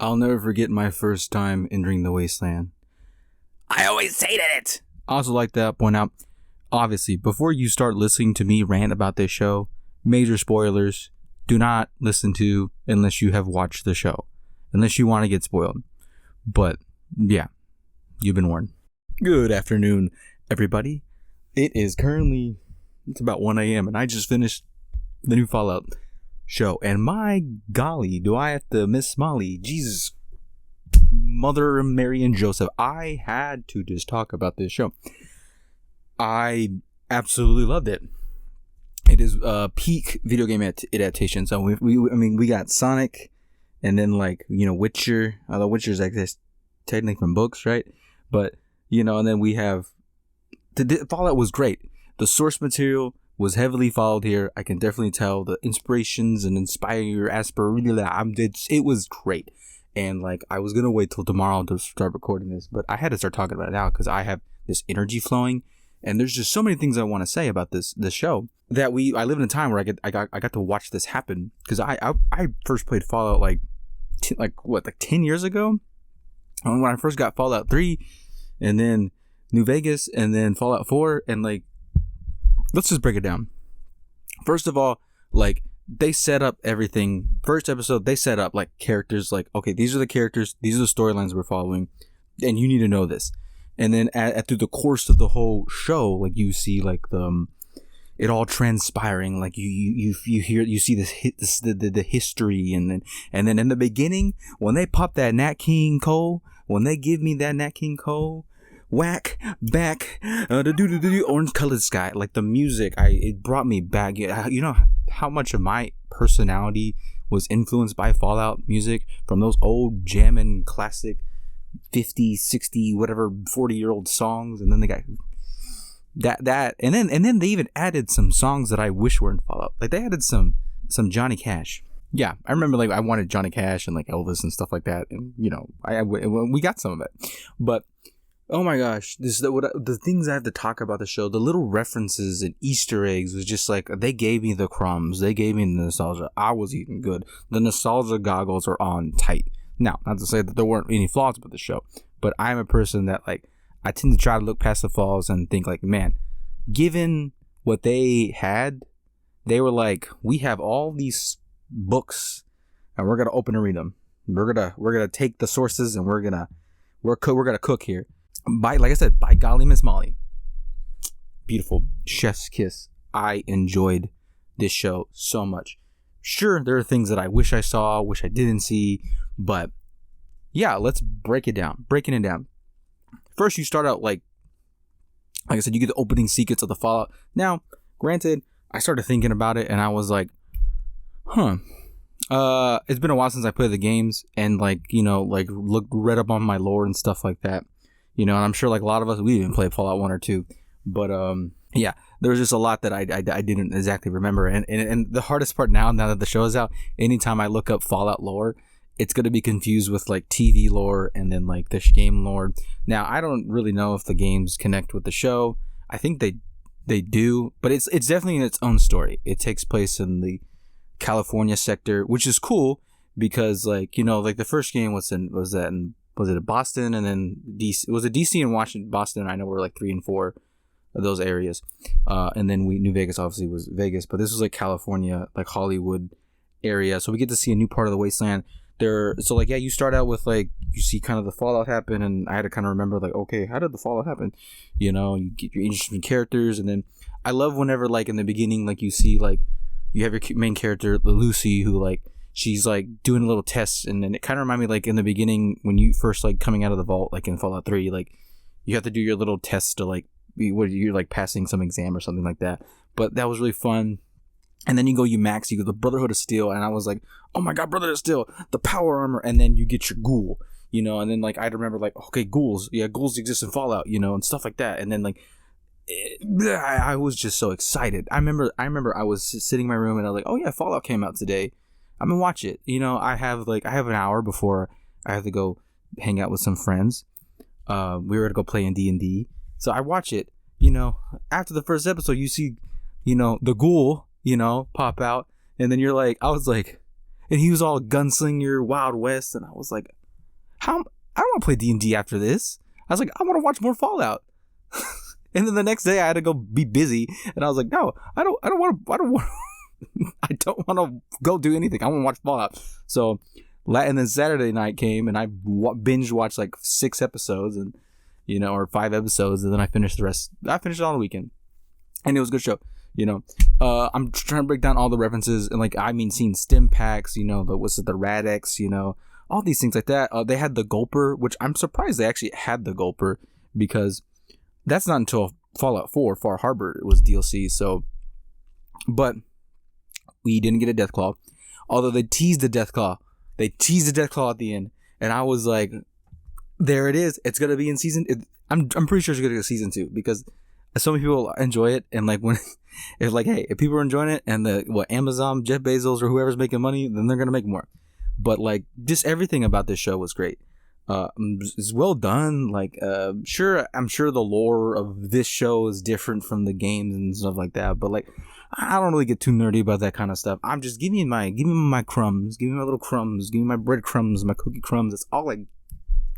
I'll never forget my first time entering the Wasteland. I always hated it! I also like to point out, obviously, before you start listening to me rant about this show, major spoilers, do not listen to unless you have watched the show. Unless you want to get spoiled. But, yeah, you've been warned. Good afternoon, everybody. It is currently, it's about 1 a.m. and I just finished the new Fallout show. And my golly, do I have to miss Molly. Jesus, Mother Mary and Joseph. I had to just talk about this show. I absolutely loved it. It is peak video game adaptation. So we got Sonic, and then Witcher. Although Witcher's technically from books, right? But and then we have Fallout was great. The source material was heavily followed here. I can definitely tell the inspirations and it was great. And I was gonna wait till tomorrow to start recording this, but I had to start talking about it now because I have this energy flowing, and there's just so many things I want to say about this show that I live in a time where I got to watch this happen, because I first played Fallout 10 years ago, when I first got Fallout 3, and then New Vegas, and then Fallout 4, and let's just break it down. First of all, they set up everything. First episode, they set up characters, okay, these are the characters, these are the storylines we're following, and you need to know this. And then through the course of the whole show, you see it all transpiring. You see the history, and then in the beginning, when they pop that Nat King Cole, when they give me that Nat King Cole, whack back, the orange colored sky, the music, it brought me back. You know how much of my personality was influenced by Fallout music from those old jammin' classic 50, 60, whatever 40-year-old songs, and then they got that and then they even added some songs that I wish were in Fallout. They added some Johnny Cash. Yeah, I remember I wanted Johnny Cash and Elvis and stuff like that, and we got some of it. But oh my gosh, the things I have to talk about the show, the little references and Easter eggs was just they gave me the crumbs, they gave me the nostalgia. I was eating good. The nostalgia goggles are on tight. Now, not to say that there weren't any flaws with the show, but I'm a person that I tend to try to look past the flaws and think man, given what they had, they were we have all these books and we're gonna open and read them. We're gonna take the sources and we're gonna cook here. Like I said, by golly, Miss Molly, beautiful chef's kiss. I enjoyed this show so much. Sure, there are things that I wish I saw, wish I didn't see, but yeah, let's breaking it down. First, you start out like I said, you get the opening sequence of the Fallout. Now, granted, I started thinking about it and I was like, it's been a while since I played the games and read up on my lore and stuff like that. And I'm sure a lot of us, we didn't play Fallout 1 or 2, but yeah, there was just a lot that I didn't exactly remember. And the hardest part now that the show is out, anytime I look up Fallout lore, it's going to be confused with TV lore and then the game lore. Now, I don't really know if the games connect with the show. I think they do, but it's definitely in its own story. It takes place in the California sector, which is cool because the first game was it Boston, and then DC? Was it DC and Washington? Boston, I know were 3 and 4 of those areas, and then New Vegas obviously was Vegas, but this was California, Hollywood area. So we get to see a new part of the Wasteland. So you start out with you see kind of the Fallout happen, and I had to kind of remember okay, how did the Fallout happen? You get your interesting characters, and then I love whenever in the beginning you see you have your main character Lucy, who she's doing a little tests, and then it kind of reminded me in the beginning when you first coming out of the vault in Fallout 3, you have to do your little test to you're passing some exam or something like that. But that was really fun. And then you go the Brotherhood of Steel, and I was oh my god, Brotherhood of Steel, the power armor, and then you get your ghoul, and then I remember okay, ghouls exist in Fallout, and stuff like that. And then I was just so excited. I remember I was sitting in my room and I was oh yeah, Fallout came out today, I'm gonna watch it. I have an hour before I have to go hang out with some friends. We were gonna go play in D&D, so I watch it. After the first episode, you see, the ghoul, pop out, and then you're I was and he was all gunslinger, Wild West, and I was like, how? I don't want to play D&D after this. I was like, I want to watch more Fallout. And then the next day I had to go be busy, and I was like, no, I don't want I don't want to go do anything. I want to watch Fallout. So, and then Saturday night came, and I binge watched like 6 episodes, and or 5 episodes, and then I finished the rest. I finished it on the weekend, and it was a good show. I'm trying to break down all the references, and seeing stim packs, the Radex, all these things like that. They had the Gulper, which I'm surprised they actually had the Gulper, because that's not until Fallout 4 Far Harbor it was DLC. So, but we didn't get a Deathclaw, although they teased the Deathclaw. They teased the Deathclaw at the end, and I was like, there it is. It's gonna be in season. I'm pretty sure it's gonna go season 2, because so many people enjoy it, and when it's like, hey, if people are enjoying it, and Amazon, Jeff Bezos, or whoever's making money, then they're gonna make more. But just everything about this show was great. It's well done. I'm sure the lore of this show is different from the games and stuff like that. But I don't really get too nerdy about that kind of stuff. I'm just give me my crumbs, give me my little crumbs, give me my bread crumbs, my cookie crumbs. That's all I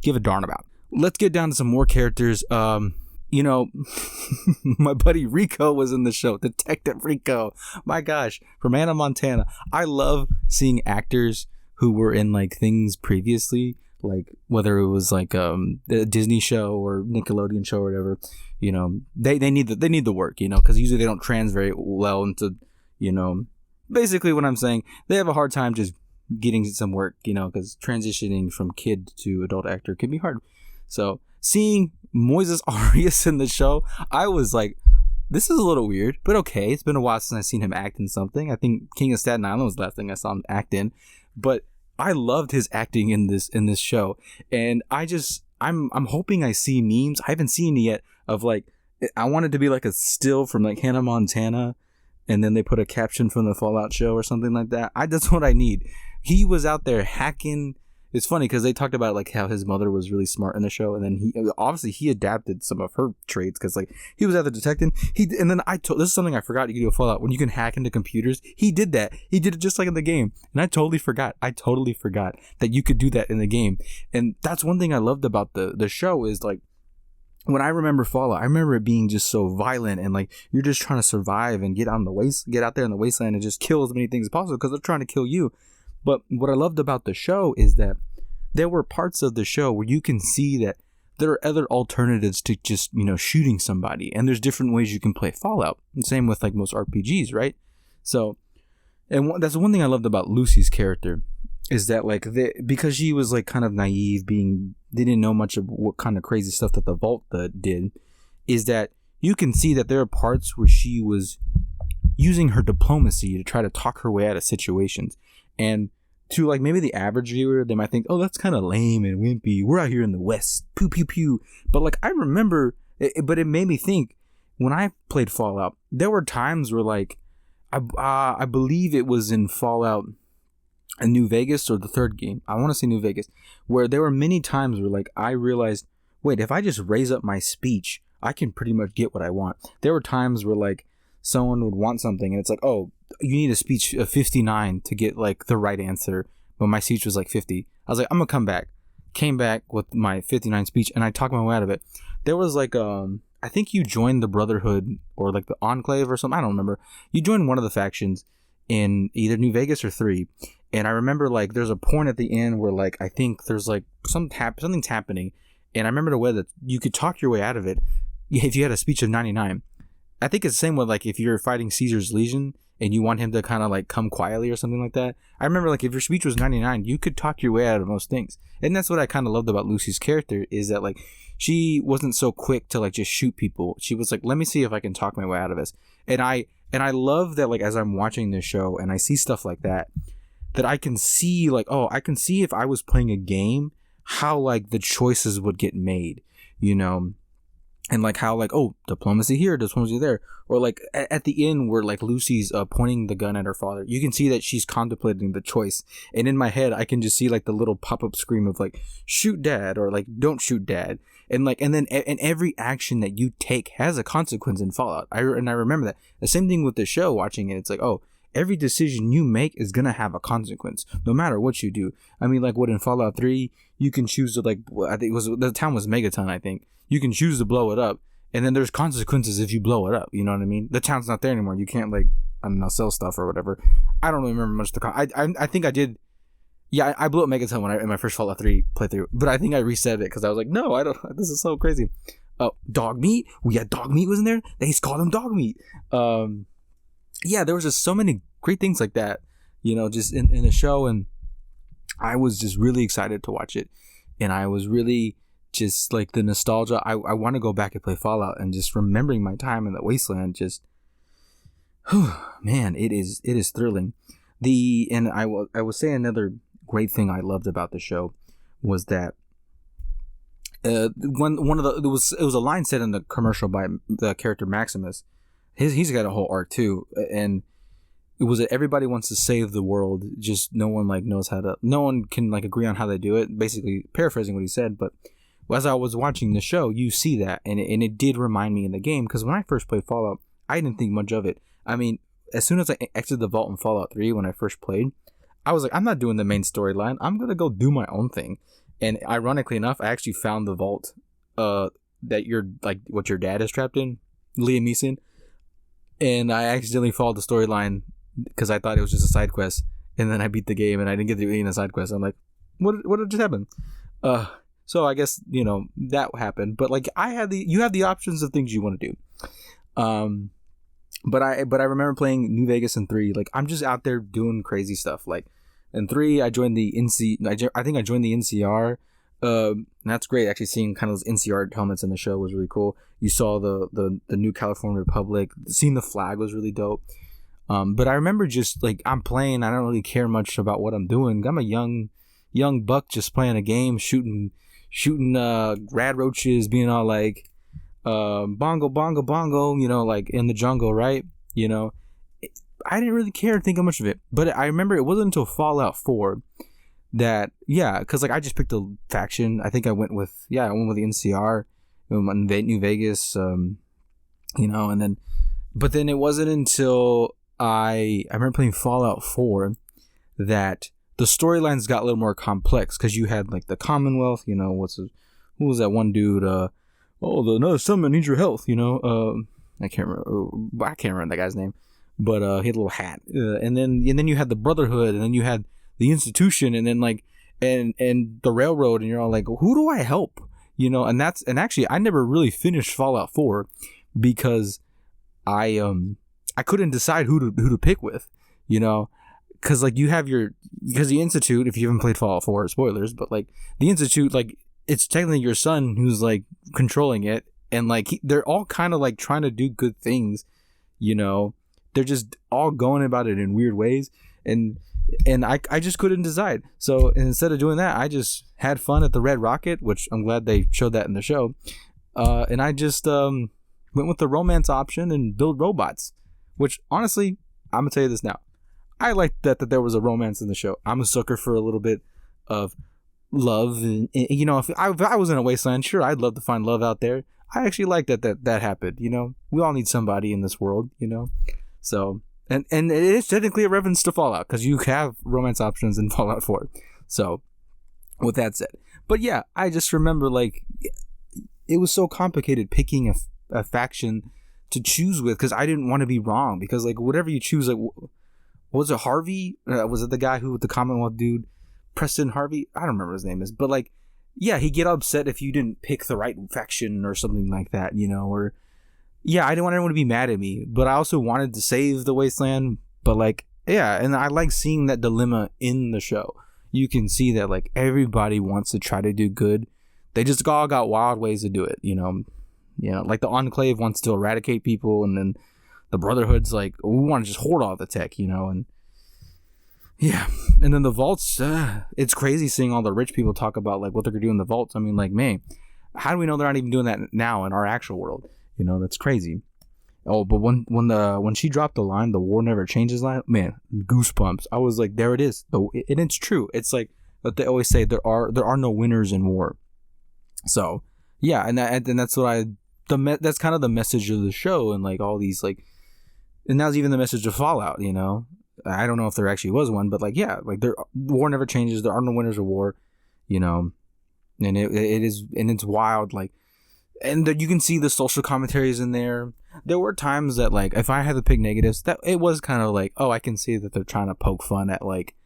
give a darn about. Let's get down to some more characters. My buddy Rico was in the show, Detective Rico. My gosh, from Hannah Montana. I love seeing actors who were in things previously, whether it was a Disney show or Nickelodeon show or whatever. They need the work, because usually they don't trans very well into, basically what I'm saying, they have a hard time just getting some work, because transitioning from kid to adult actor can be hard. So seeing Moises Arias in the show, I was like, this is a little weird, but okay. It's been a while since I've seen him act in something. I think King of Staten Island was the last thing I saw him act in, but I loved his acting in this show, and I'm hoping I see memes. I haven't seen it yet of I want it to be a still from Hannah Montana, and then they put a caption from the Fallout show or something like that. That's what I need. He was out there hacking. It's funny because they talked about how his mother was really smart in the show, and then he adapted some of her traits, because he was out there detecting. And then this is something I forgot you can do with Fallout, when you can hack into computers. He did that. He did it just like in the game, and I totally forgot that you could do that in the game. And that's one thing I loved about the show is when I remember Fallout, I remember it being just so violent, and you're just trying to survive and get out there in the wasteland and just kill as many things as possible, because they're trying to kill you. But what I loved about the show is that there were parts of the show where you can see that there are other alternatives to just, shooting somebody. And there's different ways you can play Fallout. And same with most RPGs, right? So, and that's one thing I loved about Lucy's character, is that because she was kind of naive, they didn't know much of what kind of crazy stuff that the Vault did, is that you can see that there are parts where she was using her diplomacy to try to talk her way out of situations. And to maybe the average viewer, they might think, oh, that's kind of lame and wimpy. We're out here in the West. Pew, pew, pew. But I remember, but it made me think, when I played Fallout, there were times where I believe it was in Fallout New Vegas, or the third game. I want to say New Vegas, where there were many times where I realized, wait, if I just raise up my speech, I can pretty much get what I want. There were times where someone would want something, and it's oh, you need a speech of 59 to get the right answer, but my speech was 50. I was I'm gonna come back. Came back with my 59 speech, and I talked my way out of it. There was I think you joined the Brotherhood, or the Enclave or something. I don't remember. You joined one of the factions in either New Vegas or 3, and I remember there's a point at the end where I think there's something's happening, and I remember the way that you could talk your way out of it if you had a speech of 99. I think it's the same with if you're fighting Caesar's Legion and you want him to kind of come quietly or something like that. I remember if your speech was 99, you could talk your way out of most things. And that's what I kind of loved about Lucy's character, is that she wasn't so quick to just shoot people. She was let me see if I can talk my way out of this. And I love that as I'm watching this show and I see stuff like that I can see I can see if I was playing a game, how the choices would get made, and how oh, diplomacy here, diplomacy there, or at the end where Lucy's pointing the gun at her father, you can see that she's contemplating the choice, and in my head I can just see the little pop-up scream of shoot dad, or don't shoot dad, and then every action that you take has a consequence in Fallout. I remember that. The same thing with the show, watching it, it's oh, every decision you make is gonna have a consequence, no matter what you do. I mean, like what in Fallout 3, you can choose to, like, I think it was, the town was Megaton, I think. You can choose to blow it up, and then there's consequences if you blow it up. You know what I mean? The town's not there anymore. You can't, like, I don't know, sell stuff or whatever. I don't really remember much of the I think I did. Yeah, I blew up Megaton in my first Fallout 3 playthrough, but I think I reset it because I was like, no, I don't. This is so crazy. Dog meat. We had dog meat was in there. They called him dog meat. Yeah, there was just so many great things like that, you know, just in the show, and I was just really excited to watch it, and I was really just like the nostalgia. I want to go back and play Fallout, and just remembering my time in the Wasteland. Just, man, it is thrilling. I will say another great thing I loved about the show was that it was a line said in the commercial by the character Maximus. He's got a whole arc too, and it was that everybody wants to save the world, just no one can like agree on how they do it. Basically paraphrasing what he said, but as I was watching the show, you see that, and it did remind me in the game, because when I first played Fallout, I didn't think much of it. I mean, as soon as I exited the vault in Fallout 3 when I first played, I was like, I'm not doing the main storyline. I'm gonna go do my own thing. And ironically enough, I actually found the vault that what your dad is trapped in, Liam Neeson. And I accidentally followed the storyline because I thought it was just a side quest. And then I beat the game and I didn't get to do any side quest. I'm like, what did just happen? So I guess, you know, that happened. But like you have the options of things you want to do. But I remember playing New Vegas in 3. Like, I'm just out there doing crazy stuff. Like in 3, I joined the I think I joined the NCR. And that's great. Actually, seeing kind of those NCR helmets in the show was really cool. You saw the new California Republic. Seeing the flag was really dope. But I remember just like I'm playing. I don't really care much about what I'm doing. I'm a young buck just playing a game, shooting rad roaches, being all like bongo bongo bongo, you know, like in the jungle, right? You know, I didn't really care to think of much of it. But I remember it wasn't until Fallout 4 that, because like I just picked a faction. I think I went with the NCR, New Vegas, you know, and then, but then it wasn't until I remember playing Fallout 4 that the storylines got a little more complex, because you had like the Commonwealth, you know, who was that one dude? Another summon needs your health, you know. I can't remember that guy's name, but he had a little hat, and then you had the Brotherhood, and then you had the Institution, and then like and the Railroad, and you're all like, who do I help, you know? And actually I never really finished Fallout 4 because I couldn't decide who to pick with, you know. Because like because the Institute, if you haven't played Fallout 4, spoilers, but like the Institute, like it's technically your son who's like controlling it, and like they're all kind of like trying to do good things, you know. They're just all going about it in weird ways, and I just couldn't decide. So instead of doing that, I just had fun at the Red Rocket, which I'm glad they showed that in the show, and I just went with the romance option and build robots, which honestly, I'm gonna tell you this now, I liked that there was a romance in the show. I'm a sucker for a little bit of love, and you know, if I was in a Wasteland, sure, I'd love to find love out there. I actually like that happened, you know. We all need somebody in this world, you know. So and it is technically a reference to Fallout, because you have romance options in Fallout 4. So with that said, but yeah, I just remember like it was so complicated picking a faction to choose with, because I didn't want to be wrong, because like whatever you choose, like was it Harvey? Was it the guy who, the Commonwealth dude, Preston Harvey? I don't remember his name is, but like, yeah, he'd get upset if you didn't pick the right faction or something like that, you know, or yeah, I didn't want everyone to be mad at me, but I also wanted to save the Wasteland. But like, yeah, and I like seeing that dilemma in the show. You can see that like everybody wants to try to do good. They just all got wild ways to do it, you know. You know, like the Enclave wants to eradicate people, and then the Brotherhood's like, we want to just hoard all the tech, you know. And yeah, and then the vaults, it's crazy seeing all the rich people talk about like what they're gonna do in the vaults. I mean, like, man, how do we know they're not even doing that now in our actual world? You know, that's crazy. Oh, but when she dropped the line, the war never changes line, man, goosebumps. I was like, there it is. And it's true. It's like what they always say, there are no winners in war. So yeah, and that's what that's kind of the message of the show, and like all these like, and that was even the message of Fallout, you know. I don't know if there actually was one, but like, yeah, like war never changes. There are no winners of war, you know, and it is, and it's wild. Like, and you can see the social commentaries in there. There were times that, like, if I had to pick negatives, that it was kind of like, oh, I can see that they're trying to poke fun at, like,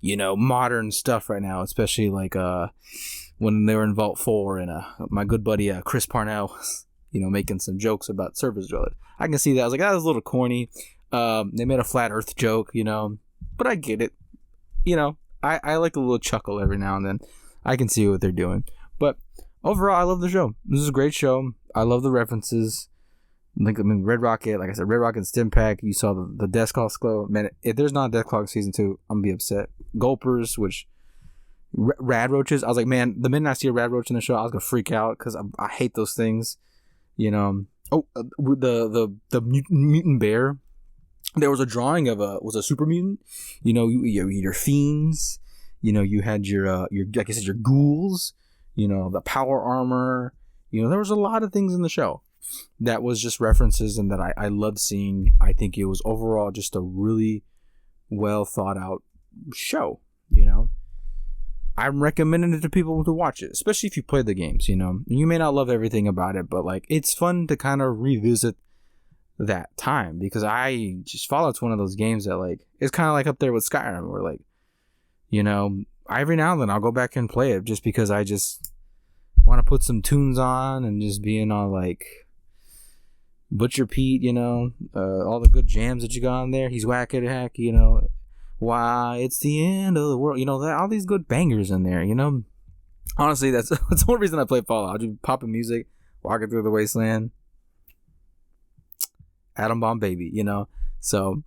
you know, modern stuff right now, especially like when they were in Vault 4 and my good buddy Chris Parnell, you know, making some jokes about surface drillers. I can see that. I was like, that was a little corny. They made a flat Earth joke, you know, but I get it. You know, I like a little chuckle every now and then. I can see what they're doing, but overall, I love the show. This is a great show. I love the references. Like, I mean, Red Rocket, like I said, Red Rocket Stimpack. You saw the Death Clock Glow. Man, if there's not a Death Clock season 2, I'm gonna be upset. Gulpers, which rad roaches. I was like, man, the minute I see a rad roach in the show, I was gonna freak out because I hate those things. You know. Oh, the mutant bear. There was a drawing of was a super mutant. You know, your fiends. You know, you had your like I said, your ghouls. You know, the power armor. You know, there was a lot of things in the show that was just references and that I loved seeing. I think it was overall just a really well thought out show. You know, I'm recommending it to people to watch it, especially if you play the games. You know, you may not love everything about it, but like, it's fun to kind of revisit that time, because I just Fallout's one of those games that, like, it's kind of like up there with Skyrim, where, like, you know, every now and then I'll go back and play it just because I just want to put some tunes on and just being all like Butcher Pete, you know, all the good jams that you got on there. He's whack it hack, you know, why it's the end of the world, you know, all these good bangers in there, you know. Honestly, that's the only reason I play Fallout. I'll just popping music, walking through the wasteland, Atom Bomb baby, you know. So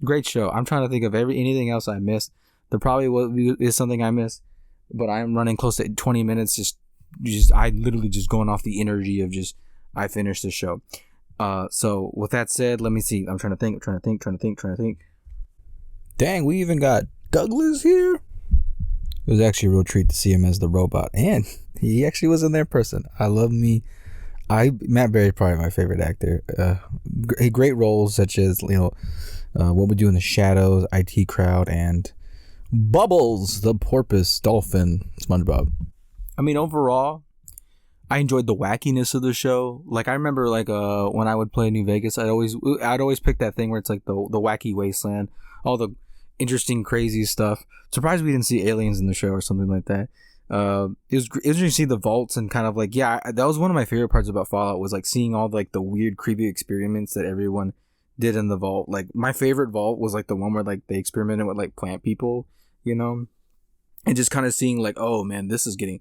great show. I'm trying to think of anything else I missed. There probably is something I missed, but I'm running close to 20 minutes. Just I literally just going off the energy of just I finished the show. So with that said, let me see. I'm trying to think. Dang, we even got Douglas here. It was actually a real treat to see him as the robot, and he actually was in there in person. I love me. Matt Berry is probably my favorite actor. Great roles such as, you know, What We Do in the Shadows, IT Crowd, and Bubbles, the porpoise dolphin, SpongeBob. I mean, overall, I enjoyed the wackiness of the show. Like, I remember, like, when I would play New Vegas, I'd always pick that thing where it's like the wacky wasteland, all the interesting, crazy stuff. Surprised we didn't see aliens in the show or something like that. It was interesting to see the vaults and kind of like, yeah, that was one of my favorite parts about Fallout, was like seeing all like the weird, creepy experiments that everyone did in the vault. Like, my favorite vault was like the one where like they experimented with like plant people, you know, and just kind of seeing like, oh man, this is getting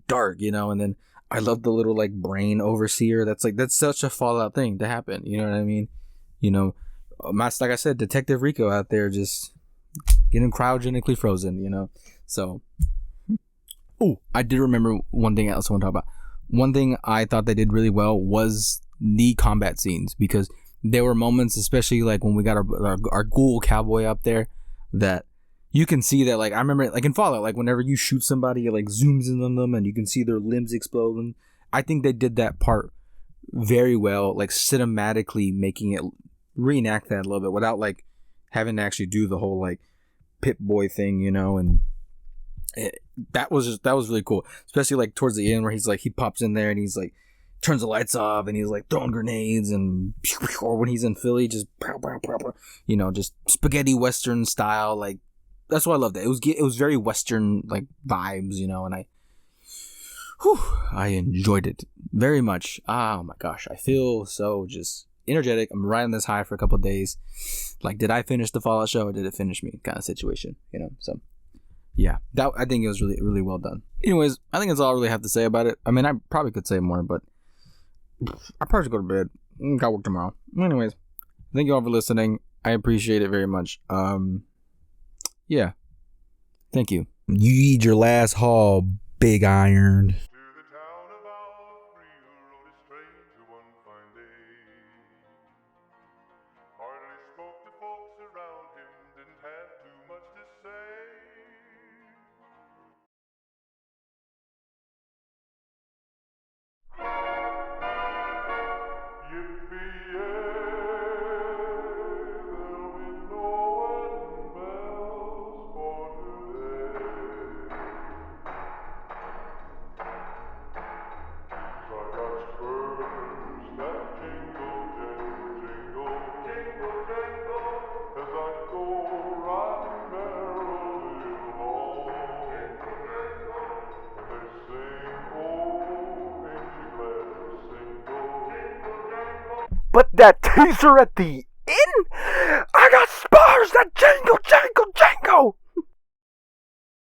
dark, you know. And then I love the little like brain overseer. That's such a Fallout thing to happen. You know what I mean? You know, like I said, Detective Rico out there just getting cryogenically frozen, you know. So, oh, I did remember one thing else I want to talk about. One thing I thought they did really well was the combat scenes, because there were moments, especially like when we got our ghoul cowboy up there, that you can see that, like, I remember like in Fallout, like whenever you shoot somebody, it like zooms in on them and you can see their limbs explode. I think they did that part very well, like cinematically making it reenact that a little bit without like having to actually do the whole like Pip-Boy thing, you know. And that was really cool, especially like towards the end where he's like, he pops in there and he's like turns the lights off and he's like throwing grenades, and or when he's in Philly, just you know, just spaghetti western style. Like, that's what I loved. It was very western like vibes, you know. And I enjoyed it very much. Oh my gosh, I feel so just energetic. I'm riding this high for a couple of days. Like, did I finish the Fallout show or did it finish me, kind of situation, you know. So yeah, that, I think it was really, really well done. Anyways, I think that's all I really have to say about it. I mean, I probably could say more, but I probably should go to bed. Got work tomorrow. Anyways, thank you all for listening. I appreciate it very much. Yeah, thank you. You eat your last haul, Big Iron. But that teaser at the end, I got spars that jangle, jangle, jangle.